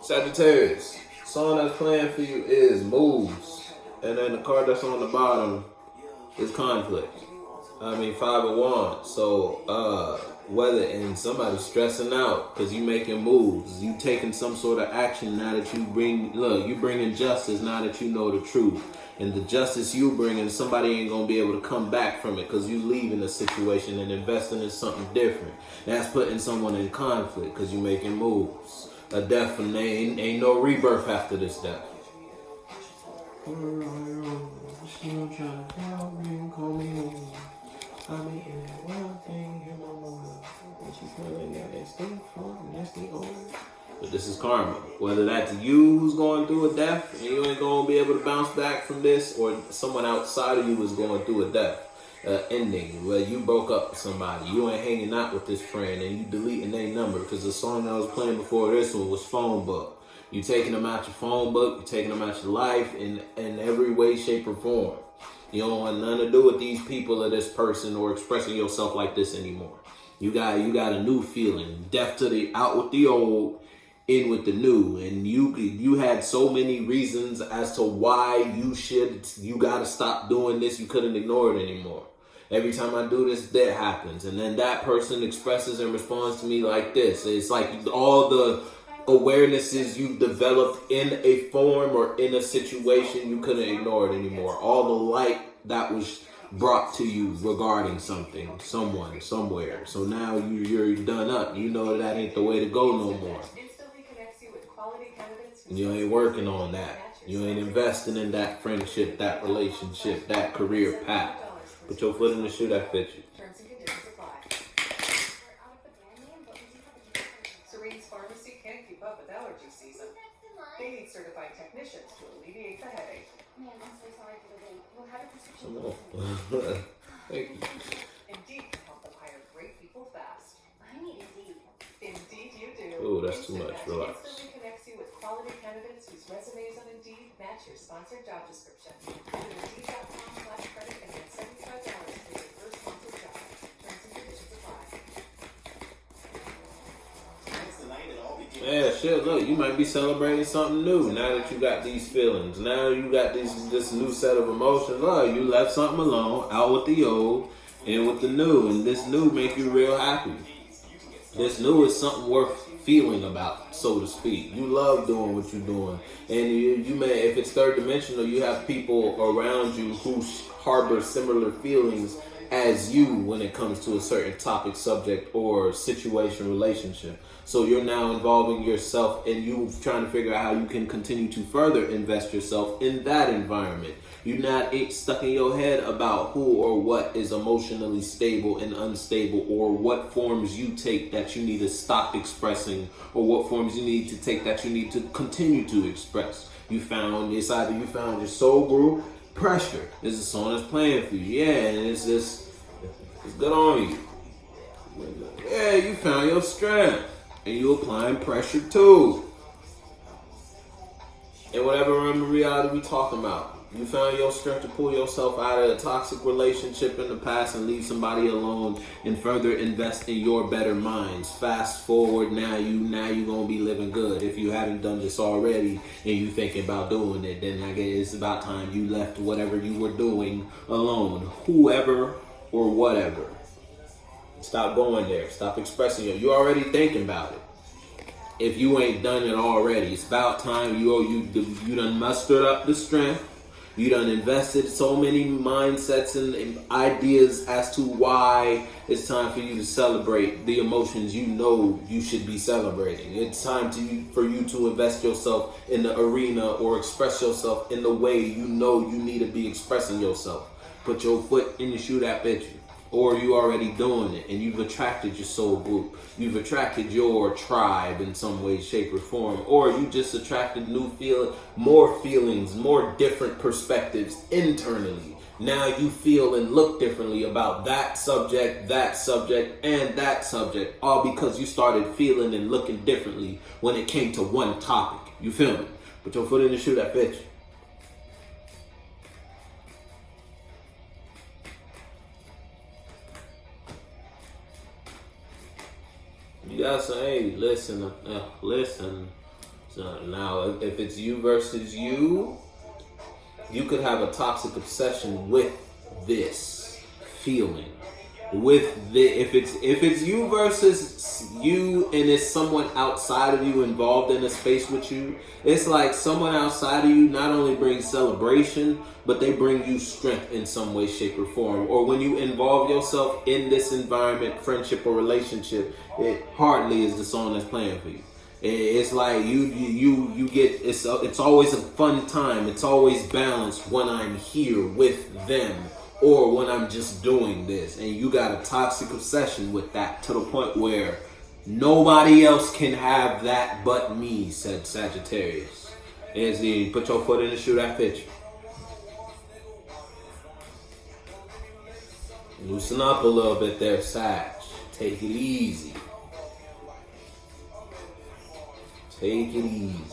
Sagittarius, song that's playing for you is Moves. And then the card that's on the bottom is Conflict. Five of Wands. So, whether and somebody's stressing out because you making moves, you taking some sort of action now that you bringing justice now that you know the truth. And the justice you bringing, somebody ain't going to be able to come back from it because you leaving a situation and investing in something different. That's putting someone in conflict because you making moves. A death, and ain't no rebirth after this death. But this is karma. Whether that's you who's going through a death and you ain't going to be able to bounce back from this, or someone outside of you is going through a death ending where you broke up with somebody, you ain't hanging out with this friend, and you deleting their number because the song I was playing before this one was phone book. You taking them out your phone book, you taking them out your life in every way, shape, or form. You don't want nothing to do with these people or this person or expressing yourself like this anymore. You got a new feeling. Death to the out with the old, in with the new. And you had so many reasons as to why you gotta stop doing this. You couldn't ignore it anymore. Every time I do this, that happens. And then that person expresses and responds to me like this. It's like all the awarenesses you've developed in a form or in a situation, you couldn't ignore it anymore. All the light that was brought to you regarding something, someone, somewhere. So now you're done up. You know that ain't the way to go no more. You ain't working on that. You ain't investing in that friendship, that relationship, that career path. Put your foot in the shoe that fits you. Pharmacy can't keep up with allergy season. They need certified technicians to alleviate the headache. Man, I'm so sorry for the wait. We'll have a prescription. Thank you. Indeed can help them hire great people fast. I need Indeed. Indeed you do. Oh, that's too much. Relax. Instantly connects you with quality candidates whose resumes on Indeed match your sponsored job description. Visit Indeed.com/credit and get $75 for your first sponsored job. Terms and conditions apply. Yeah, shit, look, you might be celebrating something new now that you got these feelings. Now you got this new set of emotions. Look, you left something alone, out with the old, in with the new. And this new make you real happy. This new is something worth feeling about, so to speak. You love doing what you're doing. And you may, if it's third dimensional, you have people around you who harbor similar feelings as you when it comes to a certain topic, subject, or situation, relationship. So you're now involving yourself and you trying to figure out how you can continue to further invest yourself in that environment. You're not stuck in your head about who or what is emotionally stable and unstable, or what forms you take that you need to stop expressing, or what forms you need to take that you need to continue to express. It's either you found your soul group, pressure is the song that's playing for you. Yeah, and it's good on you. Yeah, you found your strength. And you applying pressure too. And whatever reality we talking about. You found your strength to pull yourself out of a toxic relationship in the past and leave somebody alone and further invest in your better minds. Fast forward, now you gonna be living good. If you haven't done this already and you thinking about doing it, then I guess it's about time you left whatever you were doing alone. Whoever or whatever. Stop going there. Stop expressing it. You're already thinking about it. If you ain't done it already, it's about time you done mustered up the strength. You done invested so many mindsets and ideas as to why it's time for you to celebrate the emotions you know you should be celebrating. It's time for you to invest yourself in the arena or express yourself in the way you know you need to be expressing yourself. Put your foot in the shoe that fits you. Or you already doing it and you've attracted your soul group. You've attracted your tribe in some way, shape, or form. Or you just attracted more feelings, more different perspectives internally. Now you feel and look differently about that subject, and that subject. All because you started feeling and looking differently when it came to one topic. You feel me? Put your foot in the shoe that fits you. You gotta say, hey, listen. So now, if it's you versus you, you could have a toxic obsession with this feeling. If it's you versus you and it's someone outside of you involved in a space with you, it's like someone outside of you not only brings celebration, but they bring you strength in some way, shape, or form. Or when you involve yourself in this environment, friendship or relationship, it hardly is the song that's playing for you. It's like you get it's always a fun time. It's always balanced when I'm here with them or when I'm just doing this. And you got a toxic obsession with that to the point where nobody else can have that but me, said Sagittarius. As the put your foot in the shoe that fits you. Loosen up a little bit there, Sag. Take it easy. Take it easy.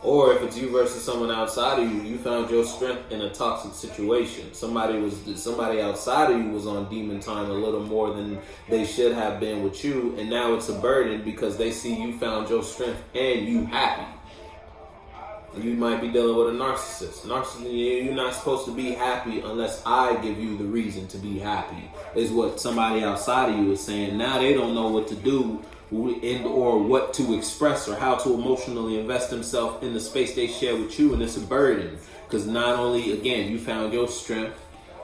Or if it's you versus someone outside of you, you found your strength in a toxic situation. Somebody outside of you was on demon time a little more than they should have been with you, and now it's a burden because they see you found your strength and you happy. You might be dealing with a narcissist. You're not supposed to be happy unless I give you the reason to be happy, is what somebody outside of you is saying. Now they don't know what to do or what to express or how to emotionally invest themselves in the space they share with you, and it's a burden. Because not only, again, you found your strength,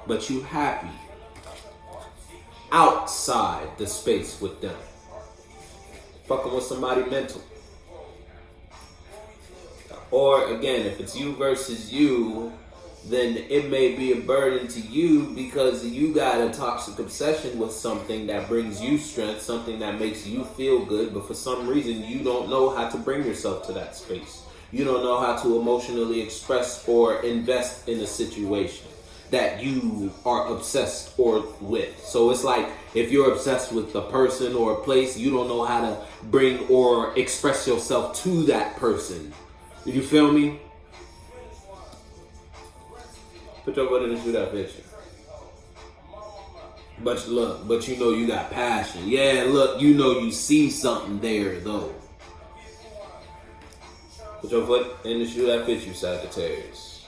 but you happy outside the space with them. Fucking with somebody mental. Or again, if it's you versus you, then it may be a burden to you because you got a toxic obsession with something that brings you strength, something that makes you feel good, but for some reason you don't know how to bring yourself to that space. You don't know how to emotionally express or invest in a situation that you are obsessed or with. So it's like if you're obsessed with a person or a place, you don't know how to bring or express yourself to that person. You feel me? Put your foot in the shoe that picture. But look, but you know you got passion. Yeah, look, you know you see something there though. Put your foot in the shoe that fits you, Sagittarius.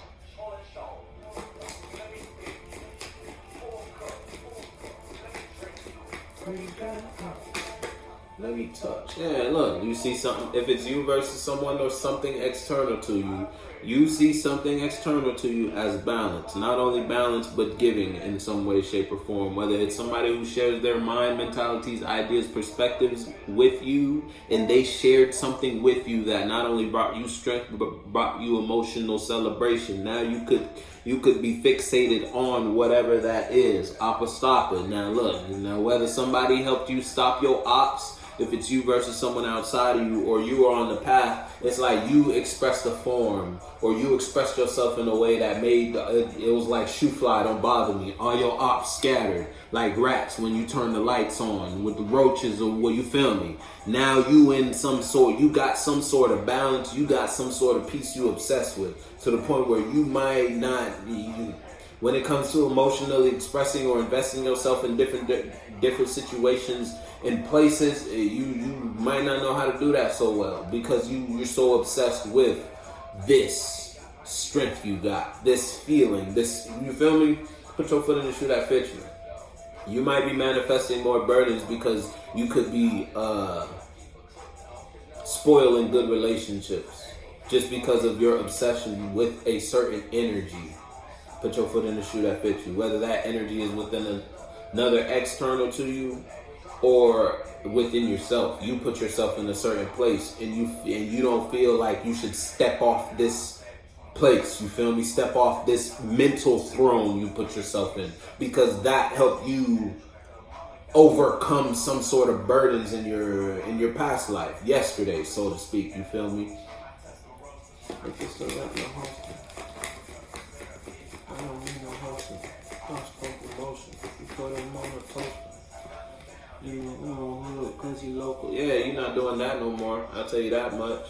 Let me touch. Yeah, look, you see something. If it's you versus someone or something external to you, you see something external to you as balance. Not only balance, but giving in some way, shape, or form. Whether it's somebody who shares their mind, mentalities, ideas, perspectives with you, and they shared something with you that not only brought you strength, but brought you emotional celebration. Now you could be fixated on whatever that is. Apostapa. Now look, whether somebody helped you stop your ops, if it's you versus someone outside of you, or you are on the path, it's like you expressed a form, or you expressed yourself in a way that made, it was like shoe fly, don't bother me. All your ops scattered, like rats when you turn the lights on, with the roaches, or what, you feel me? Now you you got some sort of balance, you got some sort of peace you obsessed with, to the point where you might not, when it comes to emotionally expressing or investing yourself in different situations and places, you might not know how to do that so well because you're so obsessed with this strength you got, this feeling, this, you feel me? Put your foot in the shoe that fits you. You might be manifesting more burdens because you could be spoiling good relationships just because of your obsession with a certain energy. Put your foot in the shoe that fits you. Whether that energy is within another external to you or within yourself. You put yourself in a certain place and you don't feel like you should step off this place. You feel me? Step off this mental throne you put yourself in, because that helped you overcome some sort of burdens in your past life, yesterday, so to speak. You feel me? I don't need no hosting. Promotion. You put them on a toaster. Cause you local. Yeah, you're not doing that no more. I'll tell you that much.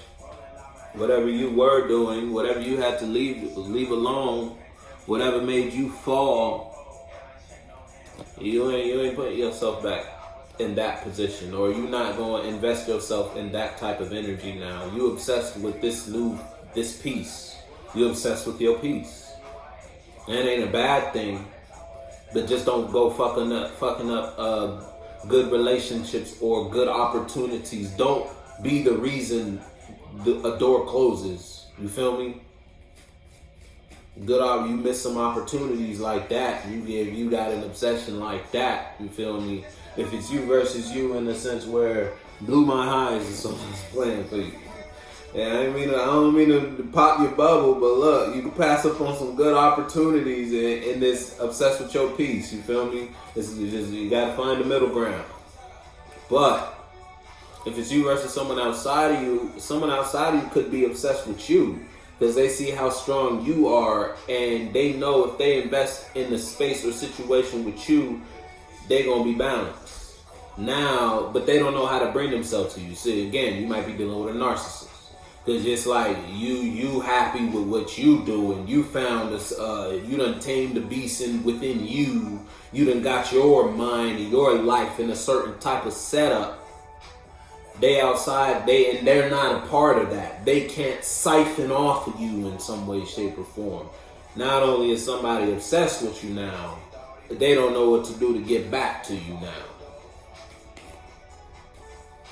Whatever you were doing, whatever you had to leave alone, whatever made you fall, you ain't putting yourself back. in that position, or you're not going to invest yourself in that type of energy now. You obsessed with this peace. You obsessed with your peace. And it ain't a bad thing, but just don't go fucking up good relationships or good opportunities. Don't be the reason a door closes. You feel me? You miss some opportunities like that. You got an obsession like that. You feel me? If it's you versus you, in the sense where blew my highs is someone's playing for you. Yeah, I don't mean to pop your bubble, but look, you can pass up on some good opportunities in this obsessed with your peace. You feel me? You gotta find the middle ground. But if it's you versus someone outside of you could be obsessed with you because they see how strong you are, and they know if they invest in the space or situation with you, they're gonna be balanced. Now, but they don't know how to bring themselves to you. See, again, you might be dealing with a narcissist. Cause it's like you happy with what you do, and you found this, you done tamed the beast within you. You done got your mind and your life in a certain type of setup. They outside, they're not a part of that. They can't siphon off of you in some way, shape, or form. Not only is somebody obsessed with you now, but they don't know what to do to get back to you now.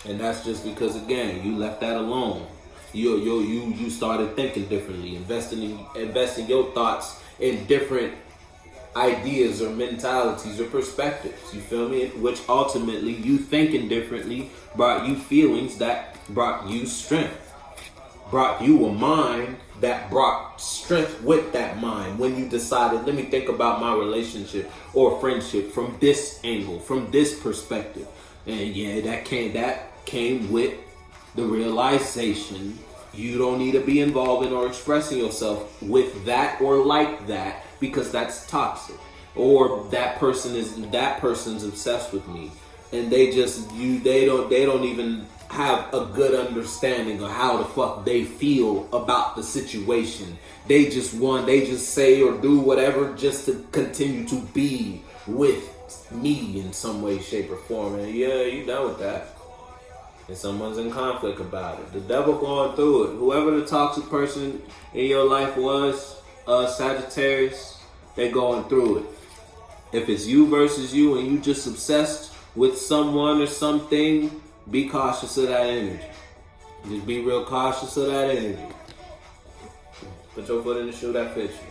And that's just because, again, you left that alone. You started thinking differently, investing your thoughts in different ideas or mentalities or perspectives. You feel me? Which ultimately, you thinking differently brought you feelings that brought you strength, brought you a mind that brought strength with that mind. When you decided, let me think about my relationship or friendship from this angle, from this perspective, and yeah, that came with the realization you don't need to be involved in or expressing yourself with that or like that, because that's toxic, or that person's obsessed with me, and they don't even have a good understanding of how the fuck they feel about the situation. They just say or do whatever just to continue to be with me in some way, shape, or form. And yeah, you done with that. And someone's in conflict about it. The devil going through it. Whoever the toxic person in your life was, Sagittarius, they going through it. If it's you versus you and you just obsessed with someone or something, be cautious of that energy. Just be real cautious of that energy. Put your foot in the shoe that fits you.